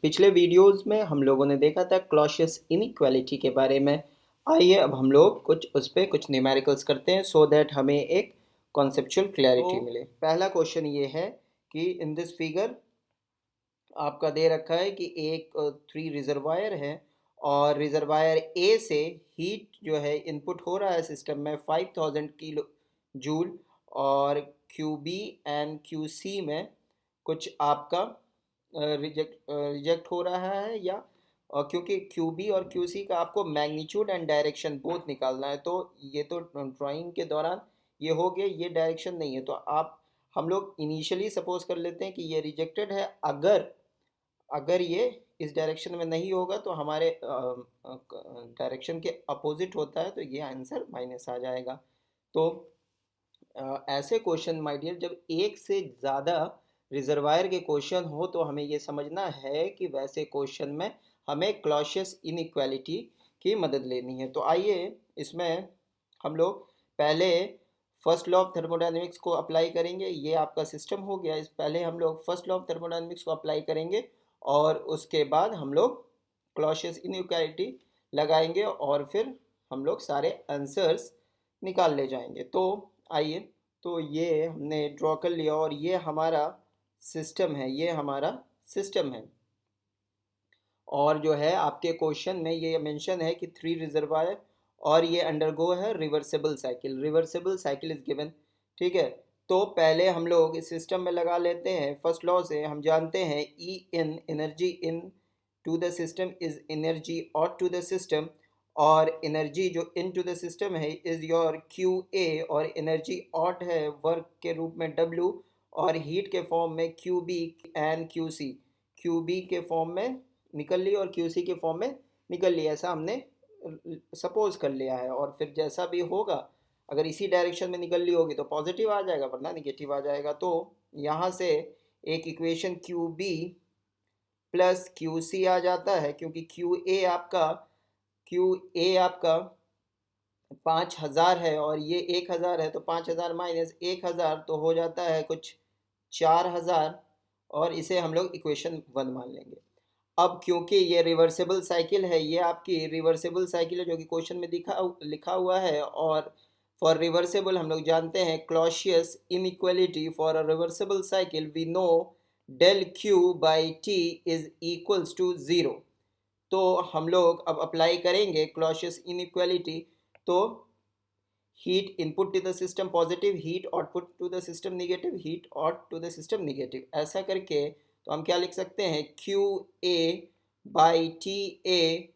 पिछले वीडियोस में हम लोगों ने देखा था क्लॉशियस इनइक्वालिटी के बारे में। आइए अब हम लोग उस पे कुछ न्यूमेरिकल्स करते हैं सो दैट हमें एक कॉन्सेप्चुअल क्लैरिटी मिले। पहला क्वेश्चन ये है कि इन दिस फिगर आपका दे रखा है कि एक 3 रिजर्वायर है और रिजर्वायर ए से हीट जो है इनपुट हो रहा है सिस्टम में 5000 किलो जूल, और Q B and Q C में कुछ आपका रिजेक्ट हो रहा है, या क्योंकि क्यू बी और क्यू सी का आपको मैग्नीट्यूड एंड डायरेक्शन बोथ निकालना है, तो ये तो ड्राइंग के दौरान ये हो गया, ये डायरेक्शन नहीं है। तो आप हम लोग इनिशियली सपोज कर लेते हैं कि ये रिजेक्टेड है। अगर अगर ये इस डायरेक्शन में नहीं होगा तो हमारे डायरेक्शन के अपोजिट होता है, तो ये आंसर माइनस आ जाएगा। तो ऐसे क्वेश्चन माय डियर, जब एक से ज़्यादा रिजर्वायर के क्वेश्चन हो तो हमें ये समझना है कि वैसे क्वेश्चन में हमें क्लॉशियस इनइक्वालिटी की मदद लेनी है। तो आइए इसमें हम लोग पहले फर्स्ट लॉ ऑफ थर्मोडायनेमिक्स को अप्लाई करेंगे। ये आपका सिस्टम हो गया, इस पहले हम लोग फर्स्ट लॉ ऑफ थर्मोडायनेमिक्स को अप्लाई करेंगे और उसके बाद हम लोग क्लॉशियस इनइक्वालिटी लगाएंगे और फिर हम लोग सारे आंसर्स निकाल ले जाएंगे। तो आइए, तो ये हमने ड्रॉ कर लिया और ये हमारा सिस्टम है, ये हमारा सिस्टम है। और जो है आपके क्वेश्चन में ये मेंशन है कि 3 रिजर्वायर और ये अंडरगो है reversible cycle, reversible cycle is given. ठीक है, तो पहले हम लोग इस सिस्टम में लगा लेते हैं। फर्स्ट लॉ से हम जानते हैं ई इन energy in to the system is energy out to the system, और एनर्जी जो इन टू द सिस्टम है इज योर क्यू ए, और एनर्जी आउट है वर्क के रूप में डब्ल्यू, और हीट के फॉर्म में Q B and Q C. Q B के फॉर्म में निकल ली और क्यू सी के फॉर्म में निकल ली, ऐसा हमने सपोज कर लिया है। और फिर जैसा भी होगा, अगर इसी डायरेक्शन में निकल ली होगी तो पॉजिटिव आ जाएगा, वरना निगेटिव आ जाएगा। तो यहाँ से एक equation Q B plus Q सी आ जाता है, क्योंकि क्यू ए आपका 5000 है और ये 1000 है, तो 5000 माइनस 1000 तो हो जाता है कुछ 4000, और इसे हम लोग इक्वेशन 1 मान लेंगे। अब क्योंकि ये रिवर्सिबल साइकिल है, ये आपकी रिवर्सिबल साइकिल है जो कि क्वेश्चन में लिखा हुआ है, और फॉर रिवर्सिबल हम लोग जानते हैं Clausius inequality for a reversible cycle we know del Q by T is equals to zero. तो हम लोग अब अप्लाई करेंगे क्लॉशियस इनइक्वालिटी। तो heat input to the system positive, heat output to the system negative, heat out to the system negative, ऐसा करके तो हम क्या लिख सकते हैं, Q A by T A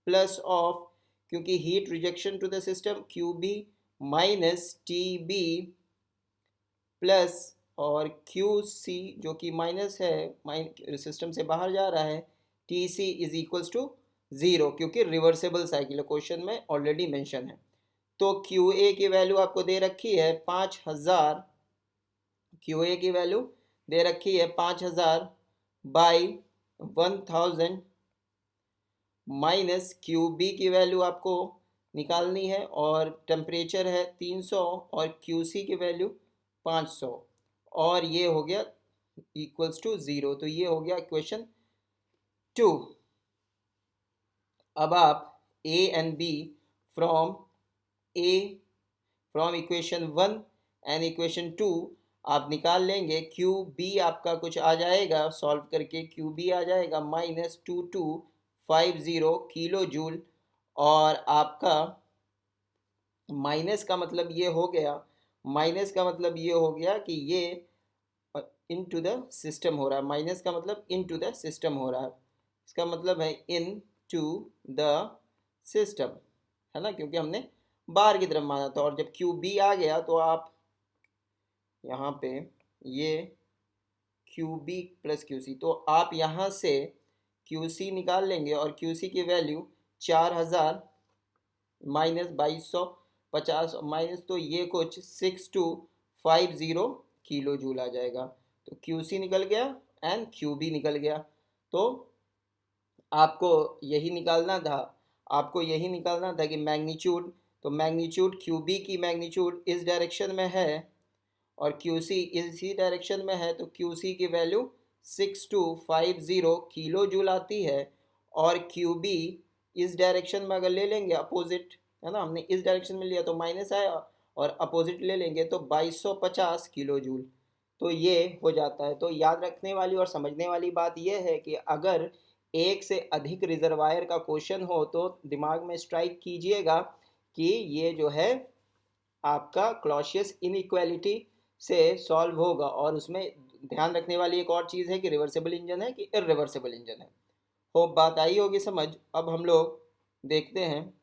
plus of, क्योंकि heat rejection to the system Q B minus T B plus, और क्यू सी जो कि माइनस है, सिस्टम से बाहर जा रहा है, T C is equals to zero, क्योंकि रिवर्सिबल साइकिल क्वेश्चन में ऑलरेडी मेंशन है। तो क्यू ए की वैल्यू आपको दे रखी है 5000, क्यू ए की वैल्यू दे रखी है 5000 बाई 1000 माइनस क्यू बी की वैल्यू आपको निकालनी है, और टेम्परेचर है 300 और क्यू सी की वैल्यू 500, और ये हो गया इक्वल्स टू ज़ीरो। तो ये हो गया इक्वेशन 2। अब आप A and B from A from equation 1 and equation 2 आप निकाल लेंगे। क्यू बी आपका कुछ आ जाएगा, सॉल्व करके क्यू बी आ जाएगा -2250 किलो जूल, और आपका माइनस का मतलब ये हो गया, माइनस का मतलब ये हो गया कि ये इन टू द सिस्टम हो रहा है, माइनस का मतलब इन टू द सिस्टम हो रहा है, इसका मतलब है इन टू द सिस्टम, है ना, क्योंकि हमने बाहर की तरफ माना था। और जब क्यू बी आ गया तो आप यहाँ पे ये Q B plus Q C, तो आप यहाँ से क्यू सी निकाल लेंगे, और क्यू सी की वैल्यू 4000 माइनस 2250 माइनस, तो ये कुछ 6250 किलो जूल आ जाएगा। तो क्यू सी निकल गया एंड क्यू बी निकल गया। तो आपको यही निकालना था, आपको यही निकालना था कि मैग्नीट्यूड, तो मैग्नीट्यूड क्यू बी की मैग्नीट्यूड इस डायरेक्शन में है और क्यू सी इसी डायरेक्शन में है, तो क्यू सी की वैल्यू 6250 किलो जूल आती है, और क्यू बी इस डायरेक्शन में अगर ले लेंगे अपोजिट, है ना, हमने इस डायरेक्शन में लिया तो माइनस आया, और अपोजिट ले लेंगे तो 2250 किलो जूल। तो ये हो जाता है। तो याद रखने वाली और समझने वाली बात यह है कि अगर एक से अधिक रिजर्वायर का क्वेश्चन हो तो दिमाग में स्ट्राइक कीजिएगा कि ये जो है आपका क्लॉशियस इनइक्वालिटी से सॉल्व होगा। और उसमें ध्यान रखने वाली एक और चीज़ है कि रिवर्सिबल इंजन है कि इरिवर्सिबल इंजन है। होप बात आई होगी समझ। अब हम लोग देखते हैं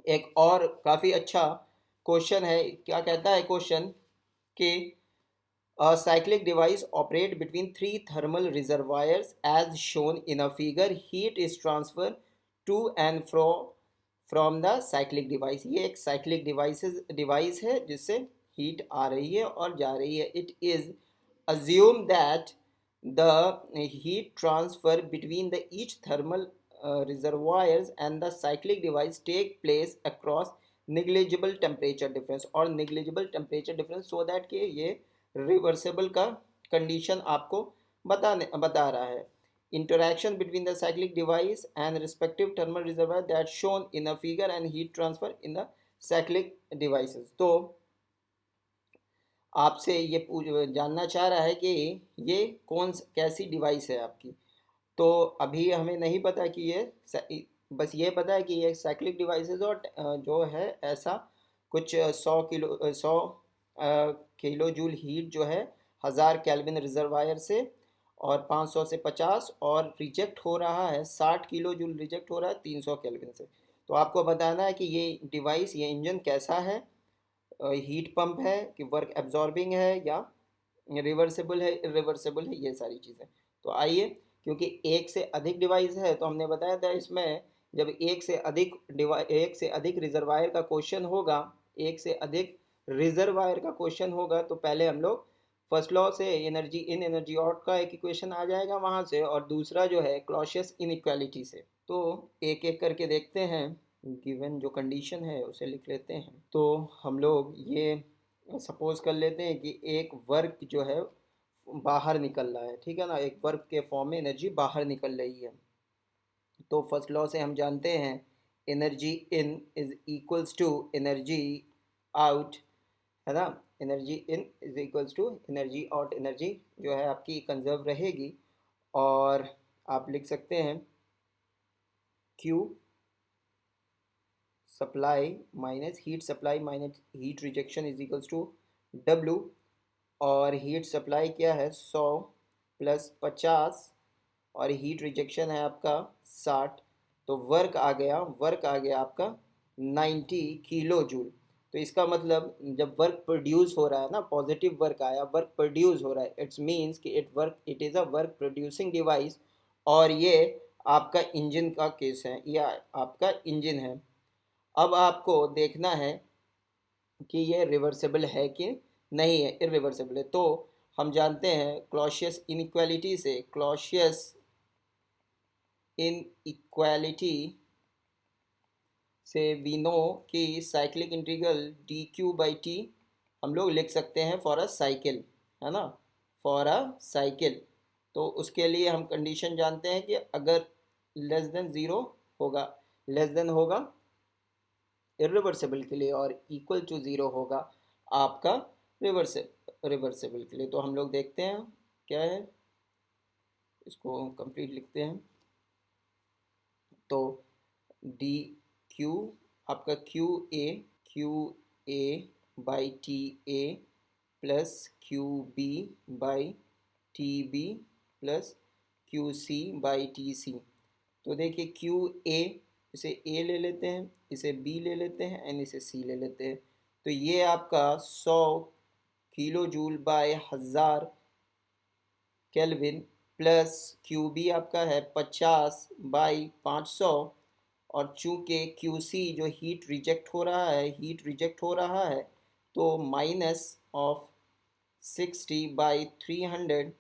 एक और काफ़ी अच्छा क्वेश्चन है। क्या कहता है क्वेश्चन कि a cyclic device operate between three thermal reservoirs as shown in a figure. Heat is transferred to and fro from the cyclic device. ये एक cyclic device है जिससे heat आ रही है और जा रही है. It is assumed that the heat transfer between the each thermal reservoirs and the cyclic device take place across negligible temperature difference और negligible temperature difference, so that कि ये रिवर्सेबल का कंडीशन आपको बता रहा है. Interaction between the cyclic device and respective thermal reservoir that shown in a figure and heat transfer in the cyclic devices. तो आपसे ये जानना चाह रहा है कि ये कैसी डिवाइस है आपकी. तो अभी हमें नहीं पता कि ये, बस ये पता है कि ये साइक्लिक डिवाइसेस और जो है ऐसा कुछ 100 किलो जूल हीट जो है 1000 केल्विन रिजर्वायर से और 500 से 50, और रिजेक्ट हो रहा है 60 किलो जूल रिजेक्ट हो रहा है 300 केल्विन से. तो आपको बताना है कि ये डिवाइस, ये इंजन कैसा है, हीट पंप है कि वर्क एब्जॉर्बिंग है या रिवर्सिबल है, इरिवर्सिबल है, ये सारी चीज़ें. तो आइए, क्योंकि एक से अधिक डिवाइस है तो हमने बताया था इसमें जब एक से अधिक रिजर्वायर का क्वेश्चन होगा, एक से अधिक रिजर्वायर का क्वेश्चन होगा तो पहले हम लोग फर्स्ट लॉ से एनर्जी इन एनर्जी आउट का एक इक्वेशन आ जाएगा वहाँ से, और दूसरा जो है क्लॉशियस इनइक्वालिटी से. तो एक एक करके देखते हैं. गिवन जो कंडीशन है उसे लिख लेते हैं. तो हम लोग ये सपोज कर लेते हैं कि एक वर्क जो है बाहर निकल रहा है, ठीक है ना, एक वर्क के फॉर्म में एनर्जी बाहर निकल रही है. तो फर्स्ट लॉ से हम जानते हैं energy in is equals to energy out, है ना. Energy in is equals to energy out. Energy जो है आपकी कंजर्व रहेगी, और आप लिख सकते हैं Q supply minus heat supply minus heat rejection is equals to W. और हीट सप्लाई क्या है 100 प्लस 50, और हीट रिजेक्शन है आपका 60. तो वर्क आ गया आपका 90 किलो जूल. तो इसका मतलब जब वर्क प्रोड्यूस हो रहा है ना, पॉजिटिव वर्क आया, वर्क प्रोड्यूस हो रहा है, इट्स मीन्स कि it is a work producing device. और ये आपका इंजन का केस है, या आपका इंजन है. अब आपको देखना है कि ये रिवर्सिबल है कि नहीं है, इरिवर्सिबल है. तो हम जानते हैं क्लॉशियस इनइक्वालिटी से, क्लॉशियस इनइक्वालिटी से वी नो कि cyclic integral D Q by T हम लोग लिख सकते हैं फॉर अ साइकिल, है ना, फॉर अ साइकिल. तो उसके लिए हम कंडीशन जानते हैं कि अगर लेस देन ज़ीरो होगा, लेस देन होगा इरिवर्सिबल के लिए, और इक्वल टू ज़ीरो होगा आपका रिवर्सिबल के लिए. तो हम लोग देखते हैं क्या है, इसको कंप्लीट लिखते हैं. तो डी क्यू आपका Q A by T A plus Q B by T B plus Q C by T C. तो देखिए क्यू ए, इसे ए ले लेते हैं, इसे बी ले लेते हैं, एंड इसे सी ले लेते हैं. तो ये आपका 100 kilojoule by 1000 kelvin plus Q B आपका है 50 बाई 500. और चूँकि क्यू सी जो हीट रिजेक्ट हो रहा है तो माइनस ऑफ 60 बाई 300.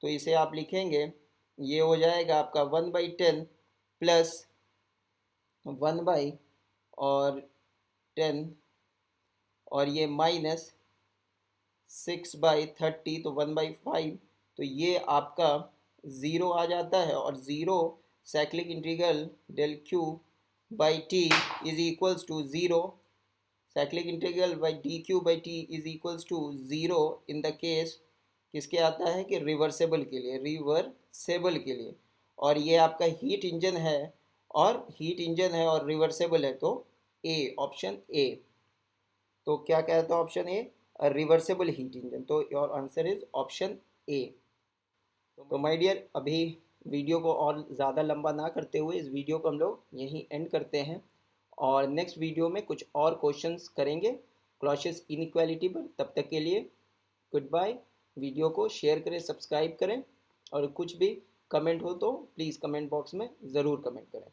तो इसे आप लिखेंगे, ये हो जाएगा आपका 1/10 प्लस 1/, और 10, और ये माइनस 6/30, तो 1/5 तो ये आपका ज़ीरो आ जाता है, और zero cyclic integral del Q by T is equals to zero, cyclic integral by D Q by T is equals to zero in the case किसके आता है कि रिवर्सेबल के लिए, रिवर्सेबल के लिए। और ये आपका हीट इंजन है, और हीट इंजन है और रिवर्सेबल है, तो ए, ऑप्शन ए। तो क्या कहता है option A, reversible heat engine, तो your answer is option A. तो माय डियर, अभी वीडियो को और ज़्यादा लंबा ना करते हुए इस वीडियो को हम लोग यहीं एंड करते हैं, और नेक्स्ट वीडियो में कुछ और क्वेश्चंस करेंगे क्लॉशेस इनइक्वालिटी पर। तब तक के लिए गुड बाय। वीडियो को शेयर करें, सब्सक्राइब करें, और कुछ भी कमेंट हो तो प्लीज़ कमेंट बॉक्स में ज़रूर कमेंट करें।